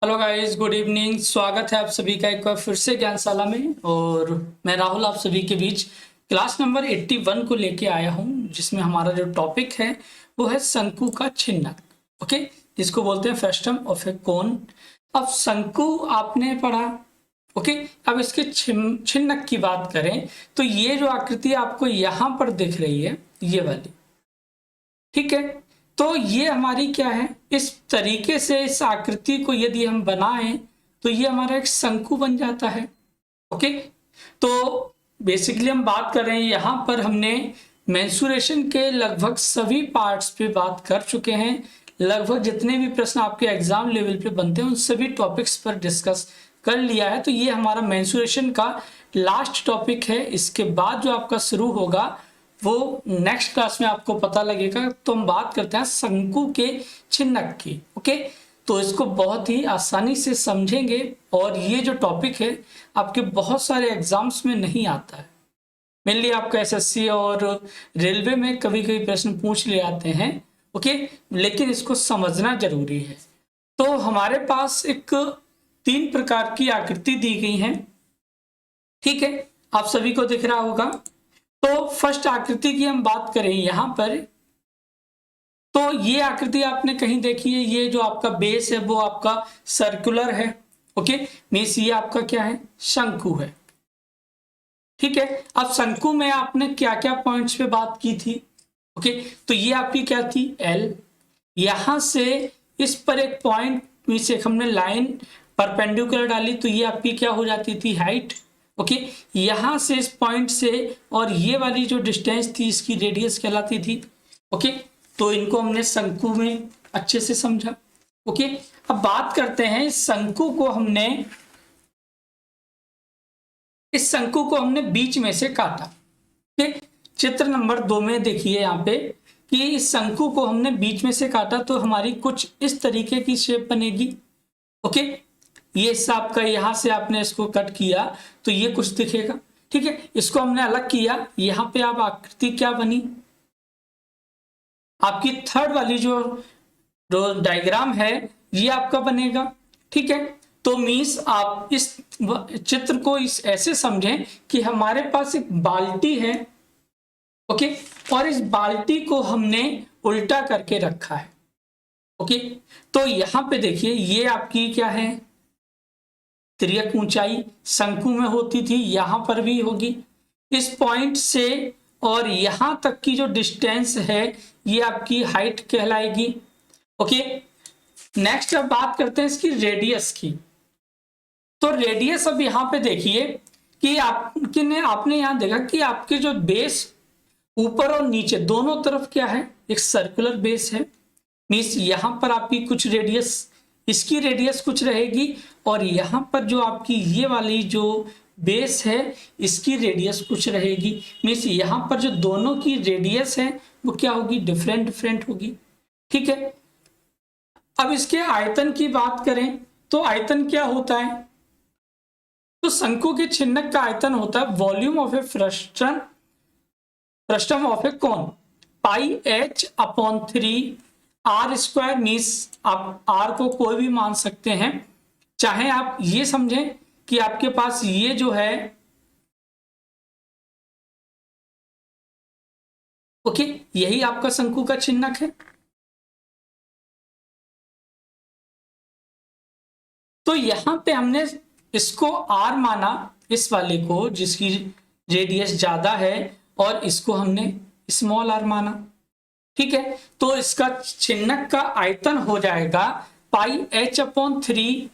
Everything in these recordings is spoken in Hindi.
Hello guys, good evening. स्वागत है आप सभी का एक बार फिर से ज्ञानशाला में। और मैं राहुल आप सभी के बीच क्लास नंबर 81 को लेके आया हूं, जिसमें हमारा जो टॉपिक है वो है शंकु का छिन्नक। ओके, जिसको बोलते हैं फ्रस्टम ऑफ ए कोन। अब शंकु आपने पढ़ा। ओके, अब इसके छिन्नक की बात करें तो ये जो आकृति आपको यहाँ पर दिख रही है, ये वाली, ठीक है। तो ये हमारी क्या है, इस तरीके से इस आकृति को यदि हम बनाएं तो ये हमारा एक शंकु बन जाता है। ओके, तो बेसिकली हम बात कर रहे हैं, यहाँ पर हमने मेंसुरेशन के लगभग सभी पार्ट्स पे बात कर चुके हैं। लगभग जितने भी प्रश्न आपके एग्जाम लेवल पे बनते हैं उन सभी टॉपिक्स पर डिस्कस कर लिया है। तो ये हमारा मेंसुरेशन का लास्ट टॉपिक है। इसके बाद जो आपका शुरू होगा वो नेक्स्ट क्लास में आपको पता लगेगा। तो हम बात करते हैं शंकु के छिन्नक की। ओके, तो इसको बहुत ही आसानी से समझेंगे और ये जो टॉपिक है आपके बहुत सारे एग्जाम्स में नहीं आता है। मेनली आपका एसएससी और रेलवे में कभी कभी प्रश्न पूछ ले आते हैं। ओके, लेकिन इसको समझना जरूरी है। तो हमारे पास एक 3 प्रकार की आकृति दी गई है, ठीक है, आप सभी को दिख रहा होगा। तो फर्स्ट आकृति की हम बात करें यहां पर, तो ये आकृति आपने कहीं देखी है। ये जो आपका बेस है वो आपका सर्कुलर है। ओके, मीन्स ये आपका क्या है, शंकु है, ठीक है। अब शंकु में आपने क्या क्या पॉइंट्स पे बात की थी। ओके, तो ये आपकी क्या थी, एल। यहां से इस पर एक पॉइंट मीन्स एक हमने लाइन परपेंडिकुलर डाली तो ये आपकी क्या हो जाती थी, हाइट। ओके, यहां से इस पॉइंट से और ये वाली जो डिस्टेंस थी इसकी रेडियस कहलाती थी। ओके, तो इनको हमने शंकु में अच्छे से समझा। ओके, अब बात करते हैं इस शंकु को हमने बीच में से काटा। ठीक, चित्र नंबर 2 में देखिए यहाँ पे कि इस शंकु को हमने बीच में से काटा तो हमारी कुछ इस तरीके की शेप बनेगी। ओके, ये हिस्सा आपका, यहां से आपने इसको कट किया तो ये कुछ दिखेगा, ठीक है। इसको हमने अलग किया, यहां पे आप आकृति क्या बनी, आपकी थर्ड वाली जो डायग्राम है ये आपका बनेगा, ठीक है। तो मीन्स आप इस चित्र को इस ऐसे समझें कि हमारे पास एक बाल्टी है। ओके, और इस बाल्टी को हमने उल्टा करके रखा है। ओके, तो यहां पे देखिए ये आपकी क्या है, तिर्यक ऊंचाई शंकु में होती थी, यहां पर भी होगी। इस पॉइंट से और यहां तक की जो डिस्टेंस है ये आपकी हाइट कहलाएगी। ओके, नेक्स्ट अब बात करते हैं इसकी रेडियस की। तो रेडियस अब यहां पे देखिए कि आपने यहां देखा कि आपके जो बेस ऊपर और नीचे दोनों तरफ क्या है, एक सर्कुलर बेस है। मीन्स यहां पर आपकी कुछ रेडियस, इसकी रेडियस कुछ रहेगी और यहां पर जो आपकी ये वाली जो बेस है इसकी रेडियस कुछ रहेगी। मीन्स यहां पर जो दोनों की रेडियस है वो क्या होगी, डिफरेंट होगी, ठीक है। अब इसके आयतन की बात करें तो आयतन क्या होता है, तो शंकु के छिन्नक का आयतन होता है volume of a frustum of a cone pi h upon 3 R square. Means आप आर को कोई भी मान सकते हैं, चाहे आप ये समझें कि आपके पास ये जो है, ओके, यही आपका शंकु का छिन्नक है। तो यहां पे हमने इसको आर माना, इस वाले को जिसकी रेडियस ज्यादा है, और इसको हमने स्मॉल आर माना, ठीक है। तो इसका छिन्नक का आयतन हो जाएगा पाई h upon 3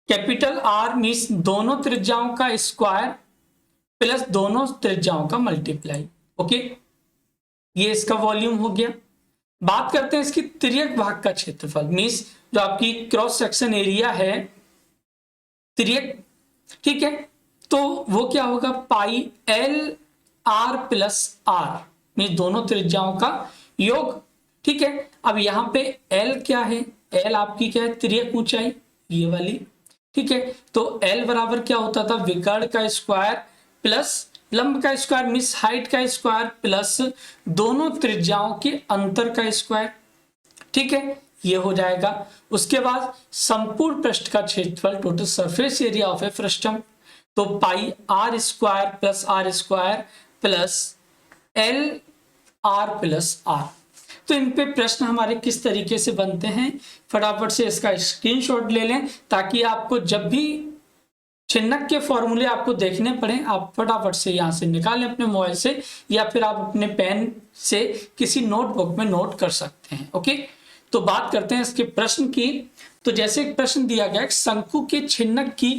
capital R means दोनों त्रिज्याओं का स्क्वायर प्लस दोनों त्रिज्याओं का मल्टीप्लाई। ओके, ये इसका वॉल्यूम हो गया। बात करते हैं इसकी तिर्यक भाग का क्षेत्रफल, मीन्स जो आपकी क्रॉस सेक्शन एरिया है तिर्यक, ठीक है। तो वो क्या होगा, pi L are plus R means दोनों त्रिज्याओं का योग, ठीक है। अब यहाँ पे एल क्या है, एल आपकी क्या है, तिर्यक ऊंचाई ये वाली, ठीक है। तो एल बराबर क्या होता था, विकर्ण का स्क्वायर प्लस लंब का स्क्वायर मीन्स हाइट का स्क्वायर प्लस दोनों त्रिज्याओं के अंतर का स्क्वायर, ठीक है। ये हो जाएगा। उसके बाद संपूर्ण पृष्ठ का क्षेत्रफल, total surface area of a frustum, तो pi r square plus l are plus r. तो इन पे प्रश्न हमारे किस तरीके से बनते हैं, फटाफट से इसका स्क्रीनशॉट ले लें, ताकि आपको जब भी छिन्नक के फॉर्मूले आपको देखने पड़े आप फटाफट से यहां से निकालें अपने मोबाइल से, या फिर आप अपने पेन से किसी नोटबुक में नोट कर सकते हैं। ओके, तो बात करते हैं इसके प्रश्न की। तो जैसे एक प्रश्न दिया गया, शंकु के छिन्नक की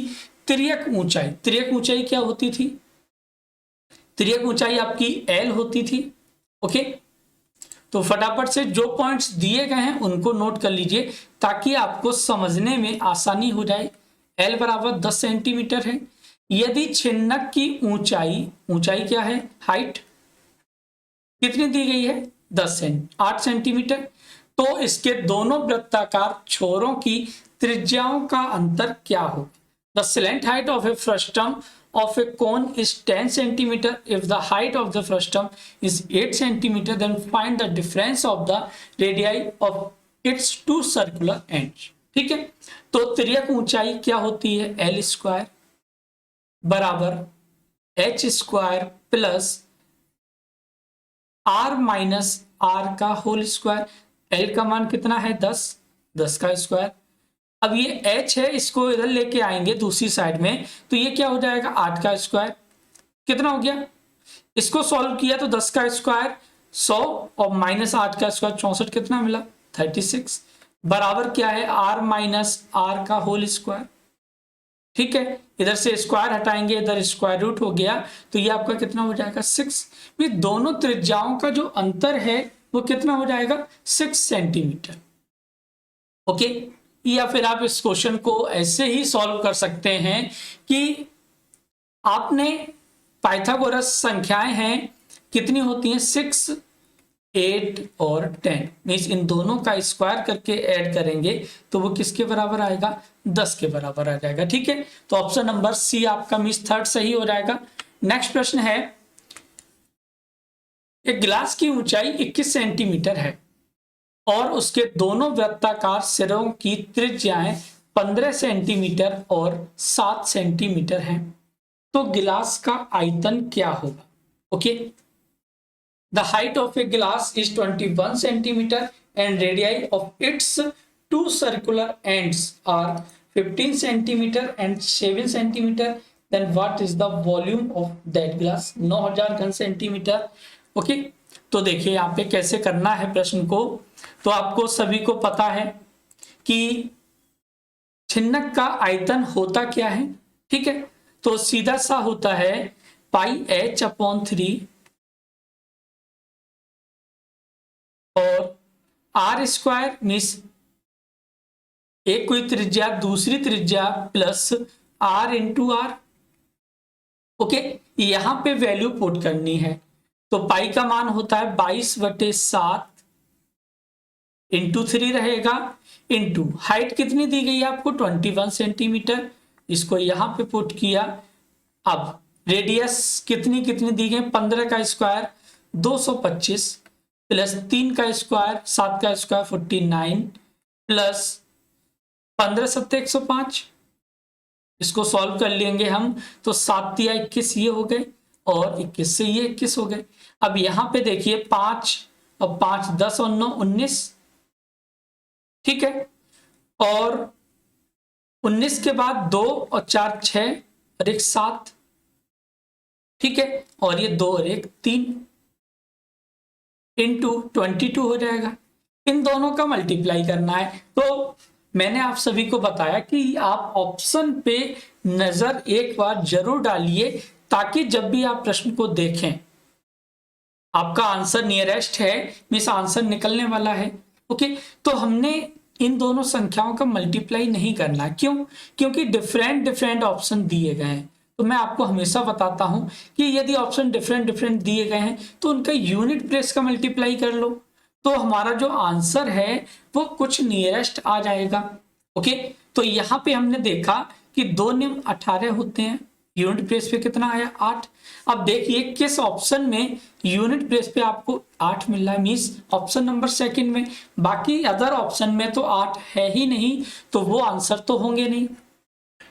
तिर्यक ऊंचाई, तिर्यक ऊंचाई क्या होती थी, तिर्यक ऊंचाई आपकी एल होती थी। ओके, तो फटाफट से जो पॉइंट्स दिए गए हैं उनको नोट कर लीजिए ताकि आपको समझने में आसानी हो जाए। एल बराबर 10 सेंटीमीटर है। यदि छिन्नक की ऊंचाई, ऊंचाई क्या है, हाइट कितनी दी गई है, 8 सेंटीमीटर, तो इसके दोनों वृत्ताकार छोरों की त्रिज्याओं का अंतर क्या हो। The slant height of a frustum of a cone is 10 centimeter. If the height of the frustum is 8 centimeter, then find the difference of the radii of its two circular ends. ठीक है, तो तिर्यक ऊंचाई क्या होती है, एल स्क्वायर बराबर H square plus R minus R का होल स्क्वायर। एल का मान कितना है, 10 का स्क्वायर। अब ये h है, इसको इधर लेके आएंगे दूसरी साइड में, तो ये क्या हो जाएगा, 8 का स्क्वायर, कितना हो गया, इसको सॉल्व किया तो 10 का स्क्वायर 100 और माइनस 8 का स्क्वायर 64, कितना मिला 36, बराबर क्या है r माइनस आर का होल स्क्वायर। ठीक है, इधर से स्क्वायर हटाएंगे, इधर स्क्वायर रूट हो गया, तो ये आपका कितना हो जाएगा 6। ये दोनों त्रिज्याओं का जो अंतर है वो कितना हो जाएगा, 6 सेंटीमीटर। ओके, या फिर आप इस क्वेश्चन को ऐसे ही सॉल्व कर सकते हैं कि आपने पाइथागोरस संख्याएं हैं कितनी होती हैं, 6, 8 और 10, मीन्स इन दोनों का स्क्वायर करके ऐड करेंगे तो वो किसके बराबर आएगा, 10 के बराबर आ जाएगा। ठीक है, तो ऑप्शन नंबर सी आपका मीन्स थर्ड सही हो जाएगा। नेक्स्ट प्रश्न है, एक गिलास की ऊंचाई 21 सेंटीमीटर है और उसके दोनों वृत्ताकार सिरों की त्रिज्याएं 15 सेंटीमीटर और 7 सेंटीमीटर हैं, तो गिलास का आयतन क्या होगा। Okay, the height of a glass is 21 centimetre and radii of its two circular ends are 15 centimetre and 7 centimetre, then what is the volume of that glass, 9000 घन सेंटीमीटर। ओके, तो देखिए यहाँ पे कैसे करना है प्रश्न को। तो आपको सभी को पता है कि छिन्नक का आयतन होता क्या है। ठीक है, तो सीधा सा होता है पाई h/3 और आर स्क्वायर, मीन्स एक कोई त्रिज्या दूसरी त्रिज्या plus R into R. Okay, यहां पे वैल्यू पुट करनी है, तो पाई का मान होता है 22/7 इंटू 3 रहेगा, इंटू हाइट कितनी दी गई है आपको 21 सेंटीमीटर, इसको यहां पे पुट किया। अब रेडियस कितनी कितनी दी गई, 15 का स्क्वायर 225 प्लस 3 का स्क्वायर 7 का स्क्वायर 49 प्लस 15 7 105, इसको सॉल्व कर लेंगे हम, तो 7 या 21 ये हो गए और 21 से ये 21 हो गए। अब यहां पे देखिए 5 और 5 10 और 9 19, ठीक है, और 19 के बाद 2 और 4 6 और 1 7, ठीक है, और ये 2 और 1 3 इंटू 22 हो जाएगा। इन दोनों का मल्टीप्लाई करना है। तो मैंने आप सभी को बताया कि आप ऑप्शन पे नजर एक बार जरूर डालिए ताकि जब भी आप प्रश्न को देखें आपका आंसर नियरेस्ट है, मीन्स आंसर निकलने वाला है। ओके, तो हमने इन दोनों संख्याओं का मल्टीप्लाई नहीं करना। क्यों? क्योंकि डिफरेंट ऑप्शन दिए गए हैं। तो मैं आपको हमेशा बताता हूं कि यदि ऑप्शन डिफरेंट दिए गए हैं तो उनका यूनिट प्लेस का मल्टीप्लाई कर लो, तो हमारा जो आंसर है वो कुछ नियरेस्ट आ जाएगा। ओके, तो यहां पे हमने देखा कि 2 निम्न 18 होते हैं, यूनिट प्लेस पे कितना आया 8। अब देखिए किस ऑप्शन में यूनिट प्लेस पे आपको 8 मिल रहा है, मींस ऑप्शन नंबर सेकंड में। बाकी अदर ऑप्शन में तो 8 है ही नहीं, तो वो आंसर तो होंगे नहीं।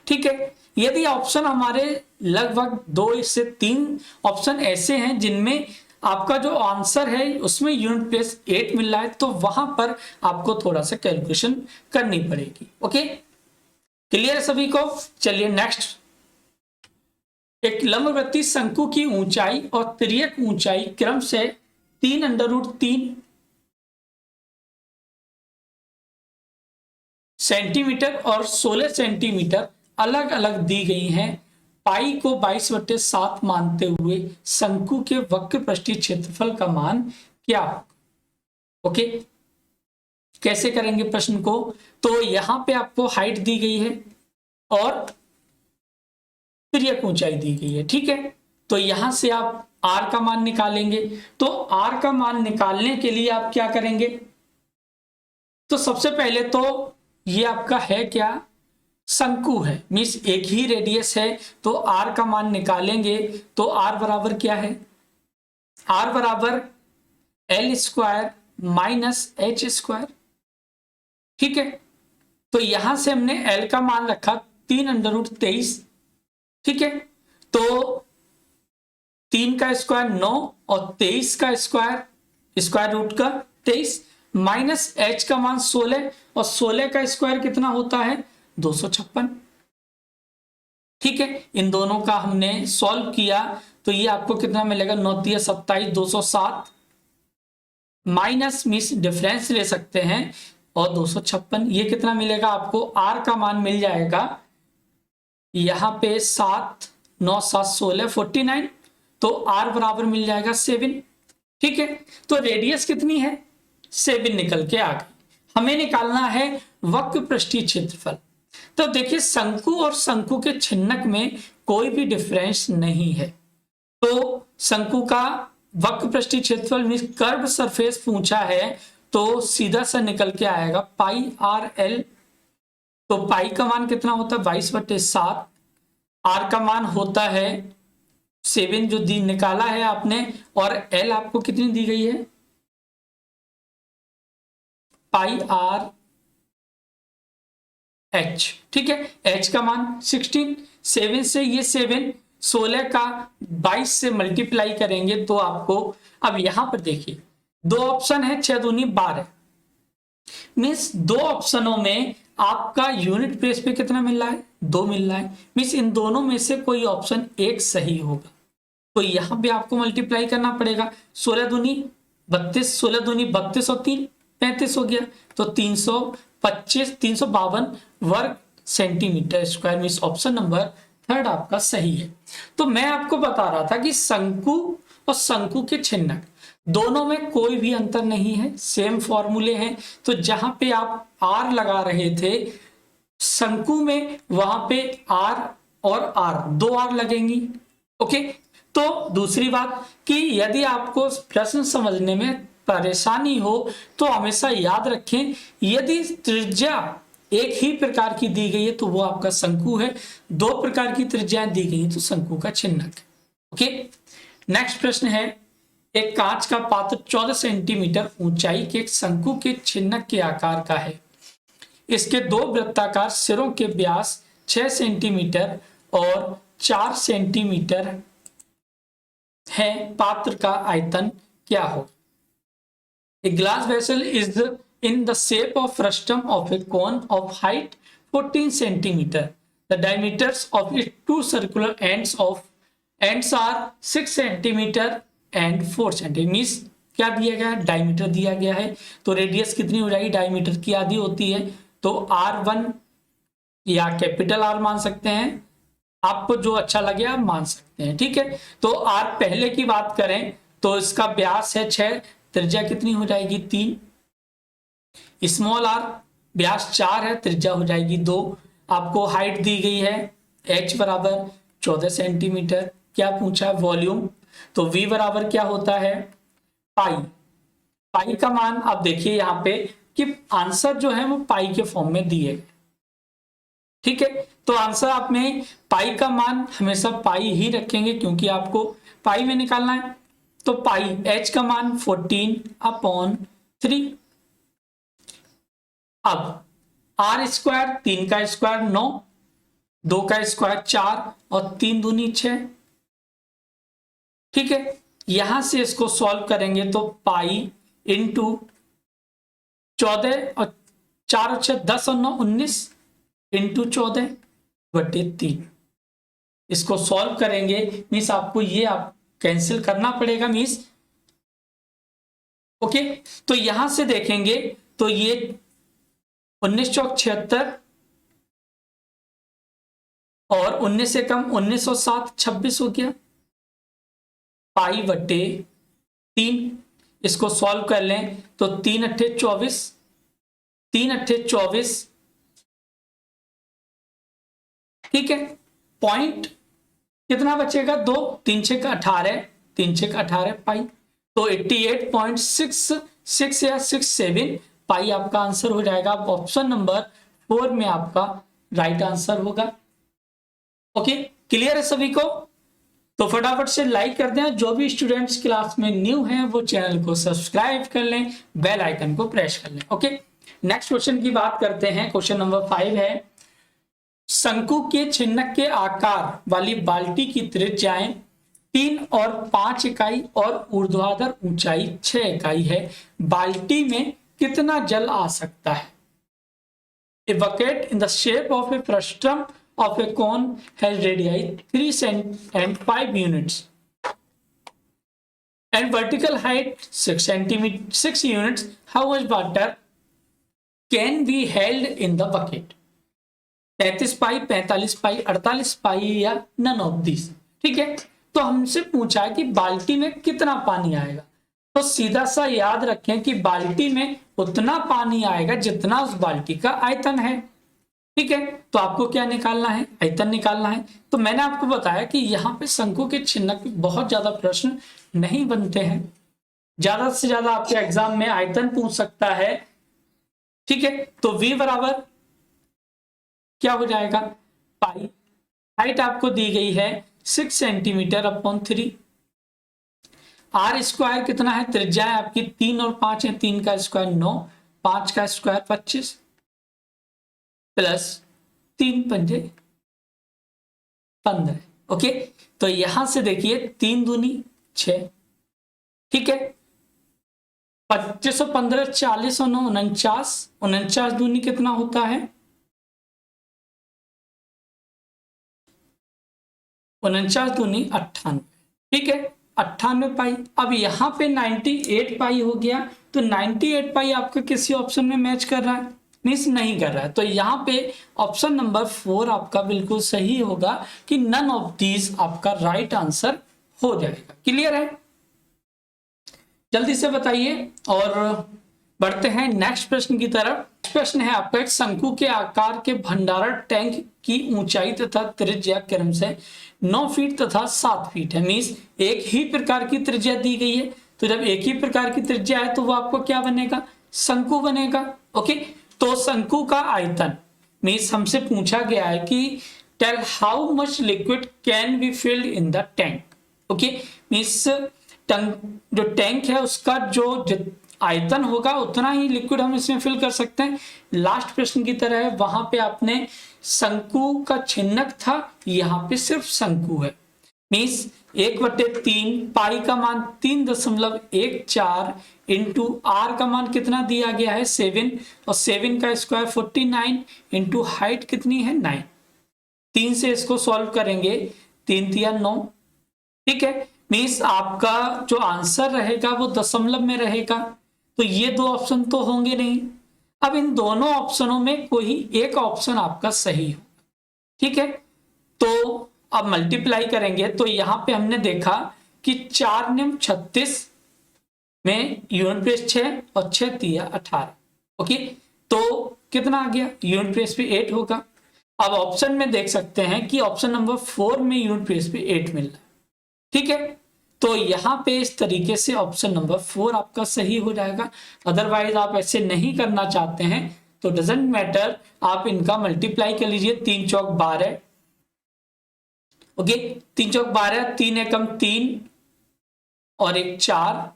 ठीक है, यदि ऑप्शन हमारे लगभग 2 से 3 ऑप्शन ऐसे हैं जिनमें आपका जो आंसर है उसमें यूनिट प्लेस 8 मिल रहा है, तो वहां पर आपको थोड़ा सा कैलकुलेशन करनी पड़ेगी। ओके, क्लियर है सभी को? चलिए नेक्स्ट, एक लंबवृत्तीय शंकु की ऊंचाई और तिर्यक ऊंचाई क्रम से 3√3 सेंटीमीटर और 16 सेंटीमीटर अलग अलग दी गई हैं। पाई को 22/7 मानते हुए शंकु के वक्र पृष्ठीय क्षेत्रफल का मान क्या होगा? ओके, कैसे करेंगे प्रश्न को? तो यहां पे आपको हाइट दी गई है और तिर्यक ऊंचाई दी गई है। ठीक है, तो यहां से आप r का मान निकालेंगे। तो r का मान निकालने के लिए आप क्या करेंगे? तो सबसे पहले तो ये आपका है क्या, शंकु है, मीन्स एक ही रेडियस है, तो r का मान निकालेंगे तो r बराबर क्या है, r बराबर L² माइनस H²। ठीक है, तो यहां से हमने L का मान रखा 3√23। ठीक है, तो 3 का स्क्वायर 9 और 23 का स्क्वायर रूट का 23 माइनस H का मान 16 और 16 का स्क्वायर कितना होता है 256। ठीक है, इन दोनों का हमने सॉल्व किया तो ये आपको कितना मिलेगा 9 × 27 207 माइनस मिस डिफरेंस ले सकते हैं और 256, ये कितना मिलेगा आपको, R का मान मिल जाएगा यहां पे 7 9 7 16 49, तो R बराबर मिल जाएगा 7। ठीक है, तो रेडियस कितनी है 7 निकल के आ गई। हमें निकालना है वक्र पृष्ठीय क्षेत्रफल। तो देखिए शंकु और शंकु के छिन्नक में कोई भी डिफरेंस नहीं है, तो शंकु का वक्र पृष्ठीय क्षेत्रफल मींस कर्व सरफेस पूछा है तो सीधा सा निकल के आएगा पाई RL। तो पाई का मान कितना होता है 22/7, R का मान होता है 7 जो दी निकाला है आपने, और L आपको कितनी दी गई है पाई RH। ठीक है, H का मान 16, 7 से ये 7 16 का 22 से मल्टीप्लाई करेंगे तो आपको, अब यहां पर देखिए 2 ऑप्शन है 6 दूनी 12, मीन्स 2 ऑप्शनों में आपका यूनिट प्लेस पे कितना मिल रहा है 2 मिल रहा है, मीन्स इन दोनों में से कोई ऑप्शन एक सही होगा। तो यहां पे आपको मल्टीप्लाई करना पड़ेगा, 16 दूनी 32, 16 दूनी 32 और 3 35 हो गया, तो 352 वर्ग centimetre square, means option number 3 आपका सही है। तो मैं आपको बता रहा था कि शंकु और शंकु के छिन्नक दोनों में कोई भी अंतर नहीं है, सेम फॉर्मूले हैं। तो जहां पे आप R लगा रहे थे शंकु में, वहां पे R और R 2 R लगेंगी। ओके, तो दूसरी बात कि यदि आपको प्रश्न समझने में परेशानी हो तो हमेशा याद रखें, यदि त्रिज्या एक ही प्रकार की दी गई है तो वो आपका शंकु है, 2 प्रकार की त्रिज्याएं दी गई तो शंकु का छिन्नक है। ओके, नेक्स्ट प्रश्न है, एक कांच का पात्र 14 सेंटीमीटर ऊंचाई के एक शंकु के छिन्नक के आकार का है। इसके 2 वृत्ताकार सिरों के व्यास 6 सेंटीमीटर और 4 सेंटीमीटर है। पात्र का आयतन क्या हो? A glass vessel is in the shape of frustum of a cone of height 14 centimeter. The diameters of its 2 circular ends are 6 centimeter and 4 centimeters. क्या दिया गया है? डायमीटर दिया गया है, तो रेडियस कितनी हो जाएगी, डायमीटर की आधी होती है, तो R1 या कैपिटल R मान सकते हैं, आपको जो अच्छा लगे आप मान सकते हैं। ठीक है, तो R पहले की बात करें तो इसका व्यास है 6, त्रिज्या कितनी हो जाएगी 3, स्मॉल r व्यास 4 है, त्रिज्या हो जाएगी 2। आपको हाइट दी गई है h बराबर 14 सेंटीमीटर। क्या पूछा है वॉल्यूम, तो v बराबर क्या होता है पाई। पाई का मान आप देखिए यहाँ पे कि आंसर जो है वो पाई के फॉर्म में दिए गए। ठीक है, तो आंसर आप में पाई का मान हमेशा पाई ही रखेंगे क्योंकि आपको पाई में निकालना है। तो पाई h का मान 14/3। अब आर स्क्वायर, 3 का स्क्वायर 9, 2 का स्क्वायर 4 और 3 दूनी 6। ठीक है, यहां से इसको सॉल्व करेंगे तो पाई इंटू 14 और 4 और 6 10 और 9 19 इंटू 14/3। इसको सॉल्व करेंगे मीन्स आपको ये आप कैंसिल करना पड़ेगा मीन्स। ओके, तो यहां से देखेंगे तो ये 19 चौक 76 और 19 से कम 19 और 7 26 हो गया पाई बटे 3। इसको सॉल्व कर लें तो 3 अट्ठे 24, 3 अट्ठे 24। ठीक है, पॉइंट कितना बचेगा 2, 3 6 18, 3 6 18 पाई, तो 88.66 या 67 पाई आपका आंसर हो जाएगा। ऑप्शन नंबर 4 में आपका राइट आंसर होगा। ओके, क्लियर है सभी को? तो फटाफट से लाइक कर दें। जो भी स्टूडेंट्स क्लास में न्यू हैं वो चैनल को सब्सक्राइब कर लें, बेल आइकन को प्रेस कर लें। ओके, नेक्स्ट क्वेश्चन की बात करते हैं। क्वेश्चन नंबर 5 है, शंकु के छिन्नक के आकार वाली बाल्टी की त्रिज्याएं 3 और 5 इकाई और ऊर्ध्वाधर ऊंचाई 6 इकाई है। बाल्टी में कितना जल आ सकता है? A bucket in the shape of a frustum of a cone has radii 3 and 5 units and vertical height 6 units. How much water can be held in the bucket? 33 पाई, 45 पाई, 48 पाई या नन ऑफ दिस। ठीक है, तो हमसे पूछा है कि बाल्टी में कितना पानी आएगा। तो सीधा सा याद रखें कि बाल्टी में उतना पानी आएगा जितना उस बाल्टी का आयतन है। ठीक है, तो आपको क्या निकालना है? आयतन निकालना है। तो मैंने आपको बताया कि यहाँ पे शंकु के छिन्नक बहुत ज्यादा प्रश्न नहीं बनते हैं, ज्यादा से ज्यादा आपके एग्जाम में आयतन पूछ सकता है। ठीक है, तो V बराबर क्या हो जाएगा? पाई। हाइट आपको दी गई है 6 सेंटीमीटर/3। आर स्क्वायर कितना है? त्रिज्या है आपकी 3 और 5 है, 3 का स्क्वायर 9, 5 का स्क्वायर 25 प्लस 3 पंजे 15। ओके, तो यहां से देखिए 3 दूनी 6। ठीक है, 25 और 15 40 और 9 49, 49 दूनी कितना होता है? 49 दूनी 98। ठीक है, 98 पाई। अब यहाँ पे 98 पाई हो गया, तो 98 पाई आपका किसी ऑप्शन में मैच कर रहा है? मीन्स नहीं कर रहा है। तो यहाँ पे ऑप्शन नंबर 4 आपका बिल्कुल सही होगा कि नन ऑफ दीज आपका राइट आंसर हो जाएगा। क्लियर है? जल्दी से बताइए और बढ़ते हैं नेक्स्ट प्रश्न की तरफ। प्रश्न है आपका, एक शंकु के आकार के भंडारण टैंक की ऊंचाई तथा त्रिज्या क्रम से 9 फीट तथा 7 फीट है। मीन्स एक ही प्रकार की त्रिज्या दी गई है, तो जब एक ही प्रकार की त्रिज्या है तो वो आपको क्या बनेगा? शंकु बनेगा। ओके, तो शंकु का आयतन मीन्स हमसे पूछा गया है कि tell how much liquid can be filled in the tank. Okay, means जो टैंक है उसका जो आयतन होगा उतना ही लिक्विड हम इसमें फिल कर सकते हैं। लास्ट प्रश्न की तरह है, वहां पे आपने शंकु का छिन्नक था, यहाँ पे सिर्फ शंकु है। मीन्स 1/3 पाई का मान 3.14 इंटू आर का मान कितना दिया गया है? 7 और 7 का स्क्वायर 49 इंटू हाइट कितनी है? 9। 3 से इसको सॉल्व करेंगे, 3 तिया 9। ठीक है, मीन्स आपका जो आंसर रहेगा वो दशमलव में रहेगा, तो ये दो ऑप्शन तो होंगे नहीं। अब इन दोनों ऑप्शनों में कोई एक ऑप्शन आपका सही हो। ठीक है, तो अब मल्टीप्लाई करेंगे तो यहां पे हमने देखा कि 4 निम 36 में यूनिट प्लेस 6 और 6 तिया 18। ओके, तो कितना आ गया? यूनिट प्लेस पे 8 होगा। अब ऑप्शन में देख सकते हैं कि ऑप्शन नंबर 4 में यूनिट प्लेस पे 8 मिल रहा है। ठीक है, तो यहां पे इस तरीके से ऑप्शन नंबर 4 आपका सही हो जाएगा। अदरवाइज आप ऐसे नहीं करना चाहते हैं तो डजेंट मैटर, आप इनका मल्टीप्लाई कर लीजिए। 3 चौक 12, ओके, 3 चौक 12, 3 एकम 3 और 1 4,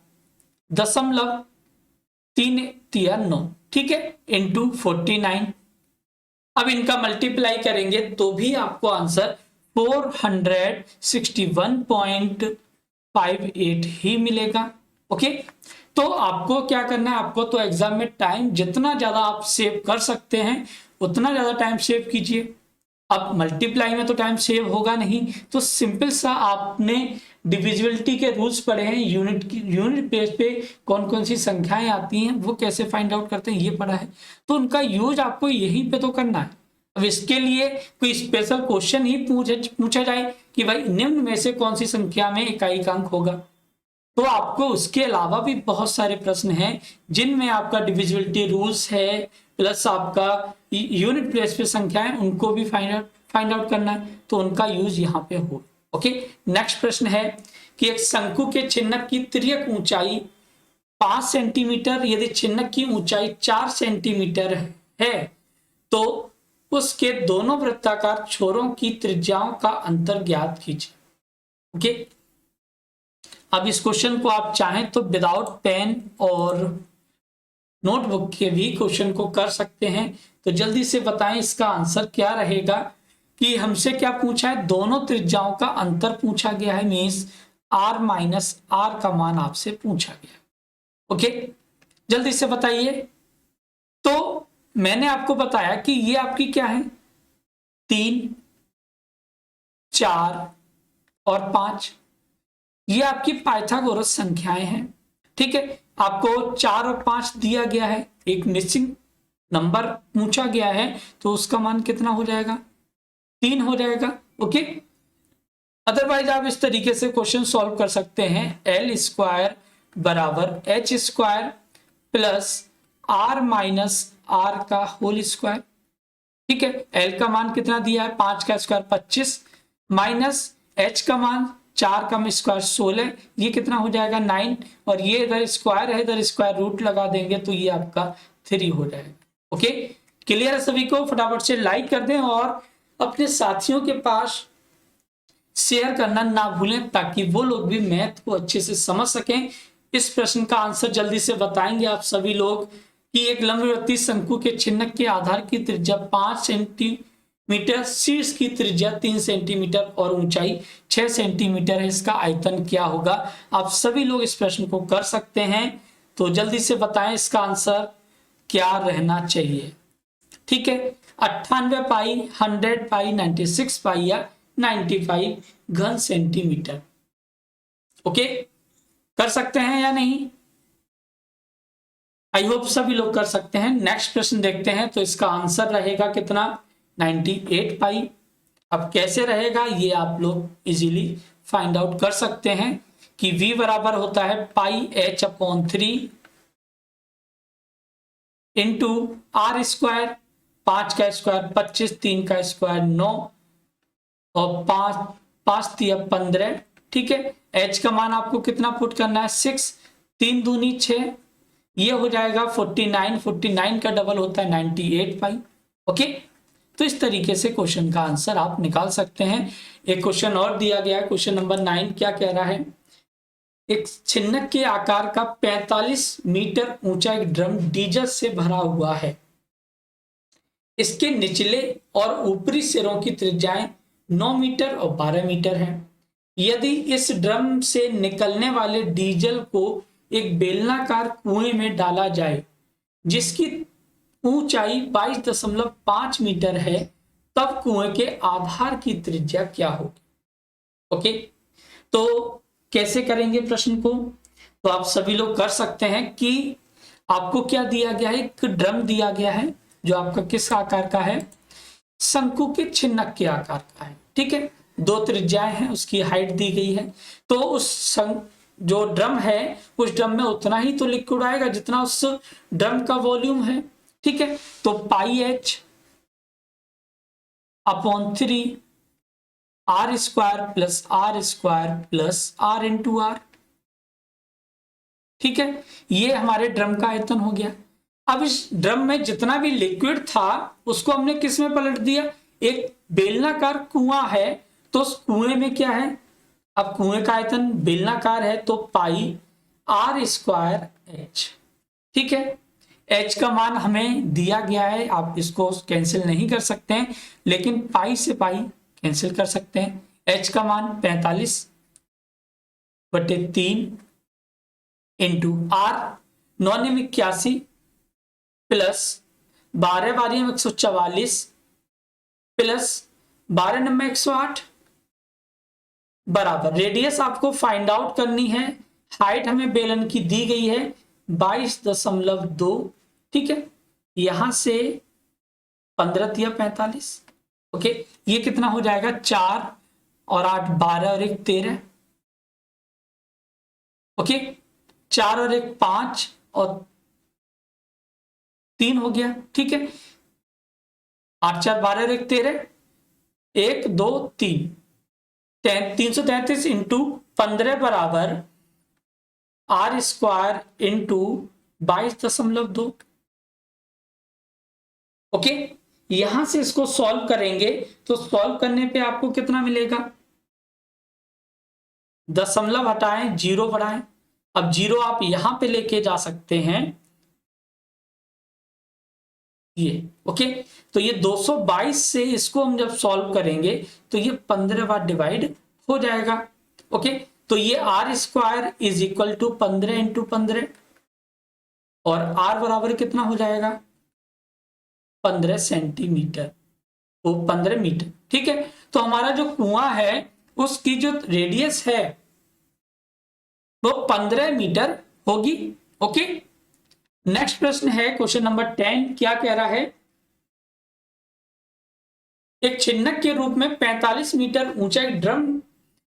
दशमलव 3 तिया 9, ठीक है, इंटू 49। अब इनका मल्टीप्लाई करेंगे तो भी आपको आंसर 461.58 ही मिलेगा। ओके, तो आपको क्या करना है, आपको तो एग्जाम में टाइम जितना ज्यादा आप सेव कर सकते हैं उतना ज्यादा टाइम सेव कीजिए। अब मल्टीप्लाई में तो टाइम सेव होगा नहीं, तो सिंपल सा आपने डिविजिबिलिटी के रूल्स पढ़े हैं, यूनिट बेस पे कौन कौन सी संख्याएं आती हैं वो कैसे फाइंड आउट करते हैं ये पढ़ा है, तो उनका यूज आपको यहीं पे तो करना है। अब इसके लिए कोई स्पेशल क्वेश्चन ही पूछा जाए कि भाई निम्न में से कौन सी संख्या में इकाई का अंक होगा, तो आपको उसके अलावा भी बहुत सारे प्रश्न हैं जिनमें आपका डिविजिबिलिटी रूल्स है, प्लस आपका यूनिट प्लेस पे संख्याएं उनको भी फाइंड आउट करना है, तो उनका यूज यहाँ पे हो। ओके, नेक्स्ट प्रश्न है कि एक शंकु के छिन्नक की तिर्यक ऊंचाई 5 सेंटीमीटर, यदि छिन्नक की ऊंचाई 4 सेंटीमीटर है तो उसके दोनों वृत्ताकार छोरों की त्रिज्याओं का अंतर ज्ञात कीजिए। ओके, अब इस क्वेश्चन को आप चाहें तो विदाउट पेन और नोटबुक के भी क्वेश्चन को कर सकते हैं। तो जल्दी से बताएं इसका आंसर क्या रहेगा, कि हमसे क्या पूछा है, दोनों त्रिज्याओं का अंतर पूछा गया है, मीन्स r माइनस r का मान आपसे पूछा गया। ओके, जल्दी से बताइए। तो मैंने आपको बताया कि ये आपकी क्या है, 3 4 और 5, ये आपकी पाइथागोरस संख्याएं हैं। ठीक है, आपको 4 और 5 दिया गया है, एक मिसिंग नंबर पूछा गया है, तो उसका मान कितना हो जाएगा, 3 हो जाएगा। ओके, अदरवाइज आप इस तरीके से क्वेश्चन सॉल्व कर सकते हैं, एल स्क्वायर बराबर H square plus r minus r का होल स्क्वायर। ठीक है, l का मान कितना दिया है, 5 का स्क्वायर 25 माइनस h का मान 4 का स्क्वायर 16, ये कितना हो जाएगा 9, और ये इधर स्क्वायर है, इधर स्क्वायर रूट लगा देंगे तो ये आपका 3 हो जाएगा। ओके, क्लियर है सभी को? फटाफट से लाइक कर दें और अपने साथियों के पास शेयर करना ना भूलें ताकि वो लोग भी मैथ को अच्छे से समझ सकें। इस प्रश्न का आंसर जल्दी से बताएंगे आप सभी लोग कि एक लंबवृत्तीय शंकु के छिन्नक के आधार की त्रिज्या 5 सेंटीमीटर, शीर्ष की त्रिज्या 3 सेंटीमीटर और ऊंचाई 6 सेंटीमीटर है, इसका आयतन क्या होगा? आप सभी लोग इस प्रश्न को कर सकते हैं, तो जल्दी से बताएं इसका आंसर क्या रहना चाहिए। ठीक है, 98 पाई, 100 पाई, 96 पाई या 95 घन सेंटीमीटर। ओके, कर सकते हैं या नहीं? आई होप सभी लोग कर सकते हैं। नेक्स्ट प्रश्न देखते हैं, तो इसका आंसर रहेगा कितना, 98 पाई। अब कैसे रहेगा ये आप लोग इजीली फाइंड आउट कर सकते हैं कि v बराबर होता है pi h upon 3 into R square, 5 का स्क्वायर 25, 3 का स्क्वायर 9 और 5 तिया 15। ठीक है, h का मान आपको कितना पुट करना है, 6, 3 दूनी 6, ये हो जाएगा 49, 49 का डबल होता है 98 पाई। ओके, तो इस तरीके से क्वेश्चन का आंसर आप निकाल सकते हैं। एक क्वेश्चन और दिया गया है, क्वेश्चन नंबर 9 क्या कह रहा है, एक छिन्नक के आकार का 45 मीटर ऊंचा एक ड्रम डीजल से भरा हुआ है, इसके निचले और ऊपरी सिरों की त्रिज्याएं 9 मीटर और 12 मीटर है। यदि इस ड्रम से निकलने वाले डीजल को एक बेलनाकार कुएं में डाला जाए जिसकी ऊंचाई 22.5 मीटर है, तब कुएं के आधार की त्रिज्या क्या होगी? ओके, तो कैसे करेंगे प्रश्न को, तो आप सभी लोग कर सकते हैं कि आपको क्या दिया गया है, एक ड्रम दिया गया है जो आपका किस आकार का है, शंकु के छिन्नक के आकार का है। ठीक है, 2 त्रिज्याएं हैं, उसकी हाइट दी गई है, तो उस जो ड्रम है उस ड्रम में उतना ही तो लिक्विड आएगा जितना उस ड्रम का वॉल्यूम है। ठीक है, तो pi h upon 3 R square plus R into R. ठीक है, ये हमारे ड्रम का आयतन हो गया। अब इस ड्रम में जितना भी लिक्विड था उसको हमने किस में पलट दिया, एक बेलनाकार कुआं है तो उस कुएं में क्या है, अब कुएं का आयतन बेलनाकार है तो पाई आर स्क्वायर एच। ठीक है, एच का मान हमें दिया गया है, आप इसको कैंसिल नहीं कर सकते हैं लेकिन पाई से पाई कैंसिल कर सकते हैं। एच का मान 45/3 इंटू आर 9 में 81 प्लस 12 बारी में 144 प्लस 12 नंबर 108 बराबर रेडियस आपको फाइंड आउट करनी है। हाइट हमें बेलन की दी गई है 22.2। ठीक है, यहां से 15 या 45। ओके, ये कितना हो जाएगा, 4 और 8 12 और 1 13। ओके, 4 और 1 5 और 3 हो गया। ठीक है, 8 4 12 और 1 13, 1 2 3 333 इंटू 15 बराबर आर स्क्वायर इंटू 22.2। ओके, यहां से इसको सॉल्व करेंगे तो सॉल्व करने पे आपको कितना मिलेगा, दशमलव हटाएं, जीरो बढ़ाएं। अब जीरो आप यहां पे लेके जा सकते हैं ये। ओके, तो ये 222 से इसको हम जब सॉल्व करेंगे तो ये 15 बार डिवाइड हो जाएगा। ओके, तो ये R square is equal to 15 into 15 और आर बराबर कितना हो जाएगा, 15 सेंटीमीटर, वो 15 मीटर। ठीक है, तो हमारा जो कुआं है उसकी जो रेडियस है वो 15 मीटर होगी। ओके, नेक्स्ट प्रश्न है क्वेश्चन नंबर 10। क्या कह रहा है, एक छिन्नक के रूप में 45 मीटर ऊंचा एक ड्रम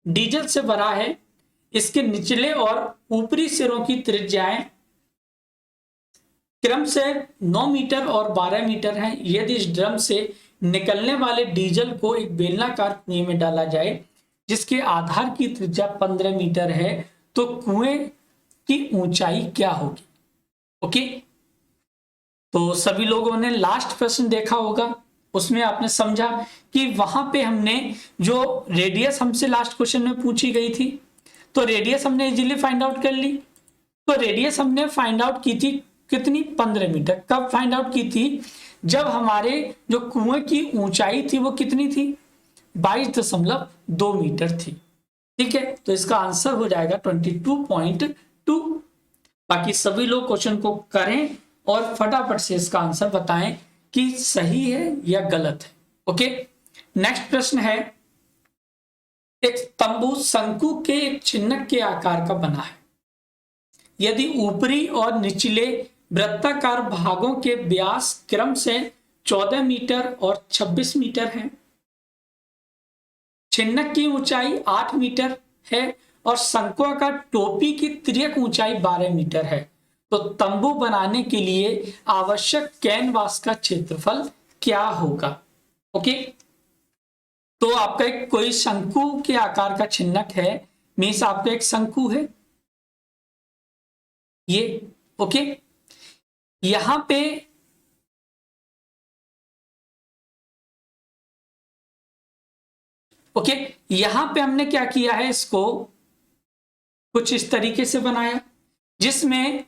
डीजल से भरा है। इसके निचले और ऊपरी सिरों की त्रिज्याएं क्रम से 9 मीटर और 12 मीटर हैं। यदि इस ड्रम से निकलने वाले डीजल को एक बेलनाकार कुएं में डाला जाए जिसके आधार की त्रिज्या 15 मीटर है तो कुएं की ऊंचाई क्या होगी। ओके, तो सभी लोगों ने लास्ट प्रश्न देखा होगा, उसमें आपने समझा कि वहां पे हमने जो रेडियस हमसे लास्ट क्वेश्चन में पूछी गई थी तो रेडियस हमने इजीली फाइंड आउट कर ली। तो रेडियस हमने फाइंड आउट की थी कितनी, 15 मीटर। कब फाइंड आउट की थी, जब हमारे जो कुएं की ऊंचाई थी वो कितनी थी, 22.2 मीटर थी। ठीक है, तो इसका आंसर हो जाएगा 22.2। बाकी सभी लोग क्वेश्चन को करें और फटाफट से इसका आंसर बताएं कि सही है या गलत है। ओके, नेक्स्ट प्रश्न है, एक तंबू शंकु के एक छिन्नक के आकार का बना है। यदि ऊपरी और निचले वृत्ताकार भागों के व्यास क्रम से 14 मीटर और 26 मीटर हैं, छिन्नक की ऊंचाई 8 मीटर है और शंक्वाकार टोपी की तिर्यक ऊंचाई 12 मीटर है, तो तंबू बनाने के लिए आवश्यक कैनवास का क्षेत्रफल क्या होगा। ओके, तो आपका एक कोई शंकु के आकार का छिन्नक है, मीन्स आपका एक शंकु है ये। ओके, यहां पे ओके, यहां पे हमने क्या किया है, इसको कुछ इस तरीके से बनाया जिसमें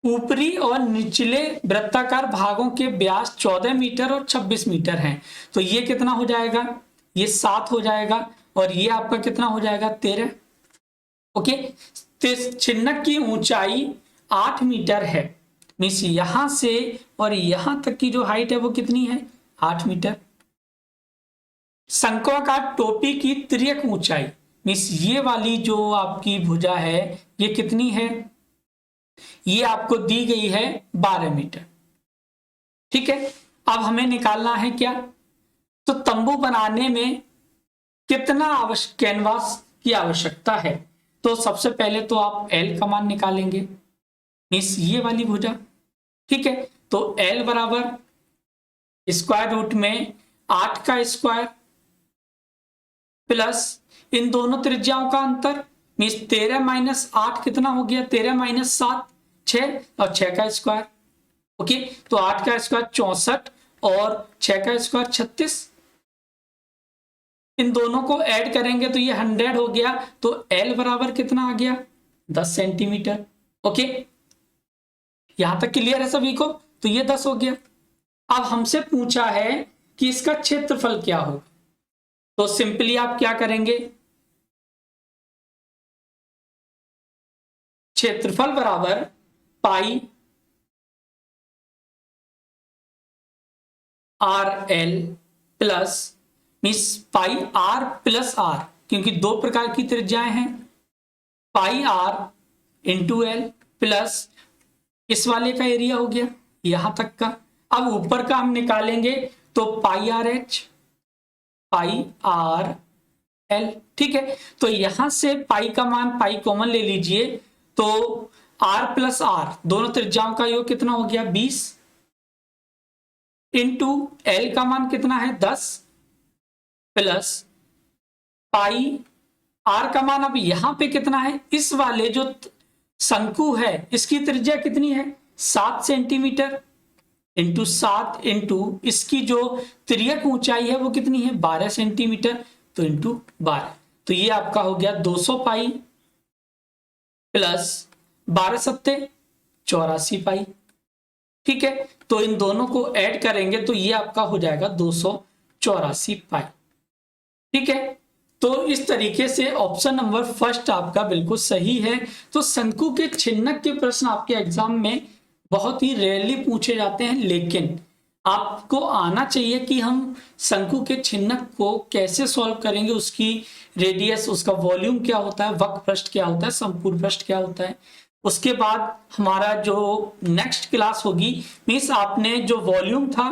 ऊपरी और निचले वृत्ताकार भागों के व्यास 14 मीटर और 26 मीटर हैं। तो ये कितना हो जाएगा, ये 7 हो जाएगा और ये आपका कितना हो जाएगा, 13। ओके, छिन्नक की ऊंचाई 8 मीटर है, मीन्स यहां से और यहां तक की जो हाइट है वो कितनी है, 8 मीटर। शंक्वाकार टोपी की तिर्यक ऊंचाई मीन्स ये वाली जो आपकी भुजा है ये कितनी है, ये आपको दी गई है 12 मीटर। ठीक है, अब हमें निकालना है क्या, तो तंबू बनाने में कितना कैनवास की आवश्यकता है। तो सबसे पहले तो आप L का मान निकालेंगे, मीन्स ये वाली भुजा। ठीक है, तो L बराबर स्क्वायर रूट में 8 का स्क्वायर प्लस इन दोनों त्रिज्याओं का अंतर मीन्स 13 - 8 कितना हो गया, 13 - 7 6 और 6 का स्क्वायर। ओके, तो 8 का स्क्वायर 64 और 6 का स्क्वायर 36। इन दोनों को ऐड करेंगे तो ये 100 हो गया। तो L बराबर कितना आ गया? 10 सेंटीमीटर। ओके, यहां तक क्लियर है सभी को? तो ये 10 हो गया। अब हमसे पूछा है कि इसका क्षेत्रफल क्या होगा, तो सिंपली आप क्या करेंगे, क्षेत्रफल बराबर pi r l plus means pi r plus r, क्योंकि दो प्रकार की त्रिज्याएं हैं, pi r into l plus इस वाले का एरिया हो गया यहां तक का। अब ऊपर का हम निकालेंगे तो पाई आर एच पाई आर एल। ठीक है, तो यहां से पाई का मान पाई कॉमन ले लीजिए, तो आर प्लस आर दोनों त्रिज्याओं का योग कितना हो गया 20 इंटू एल का मान कितना है 10 प्लस पाई आर का मान अब यहां पे कितना है, इस वाले जो शंकु है इसकी त्रिज्या कितनी है 7 सेंटीमीटर इंटू 7 इंटू इसकी जो तिर्यक ऊंचाई है वो कितनी है 12 सेंटीमीटर, तो इंटू 12, तो ये आपका हो गया 200 पाई प्लस 12 सत्ते 84 पाई। ठीक है, तो इन दोनों को ऐड करेंगे तो ये आपका हो जाएगा 284 पाई। ठीक है, तो इस तरीके से ऑप्शन नंबर फर्स्ट आपका बिल्कुल सही है। तो शंकु के छिन्नक के प्रश्न आपके एग्जाम में बहुत ही रेयरली पूछे जाते हैं, लेकिन आपको आना चाहिए कि हम शंकु के छिन्नक को कैसे सॉल्व करेंगे, उसकी रेडियस, उसका वॉल्यूम क्या होता है, वक्र पृष्ठ क्या होता है, संपूर्ण पृष्ठ क्या होता है। उसके बाद हमारा जो नेक्स्ट क्लास होगी, मीन्स आपने जो वॉल्यूम था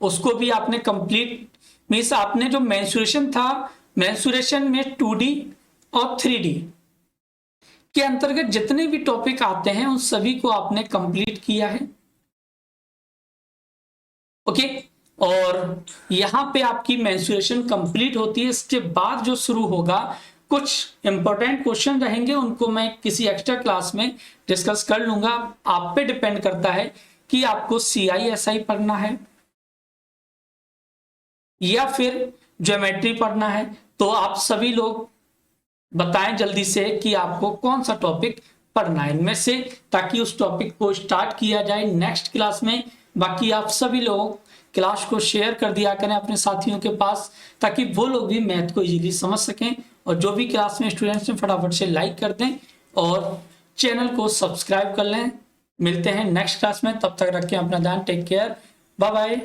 उसको भी आपने कंप्लीट, मीन्स आपने जो मेंसुरेशन था, मेंसुरेशन में 2D और 3D के अंतर्गत जितने भी टॉपिक आते हैं उन सभी को आपने कंप्लीट किया है। ओके, और यहां पे आपकी मेंसुरेशन कंप्लीट होती है। इसके बाद जो शुरू होगा, कुछ इंपॉर्टेंट क्वेश्चन रहेंगे, उनको मैं किसी एक्स्ट्रा क्लास में डिस्कस कर लूंगा। आप पे डिपेंड करता है कि आपको CI/SI पढ़ना है या फिर ज्योमेट्री पढ़ना है। तो आप सभी लोग बताएं जल्दी से कि आपको कौन सा टॉपिक पढ़ना है इनमें से, ताकि उस टॉपिक को स्टार्ट किया जाए नेक्स्ट क्लास में। बाकी आप सभी लोग क्लास को शेयर कर दिया करें अपने साथियों के पास, ताकि वो लोग भी मैथ को इजीली समझ सकें। और जो भी क्लास में स्टूडेंट्स हैं फटाफट से लाइक कर दें और चैनल को सब्सक्राइब कर लें। मिलते हैं नेक्स्ट क्लास में, तब तक रखें अपना ध्यान, टेक केयर, बाय बाय।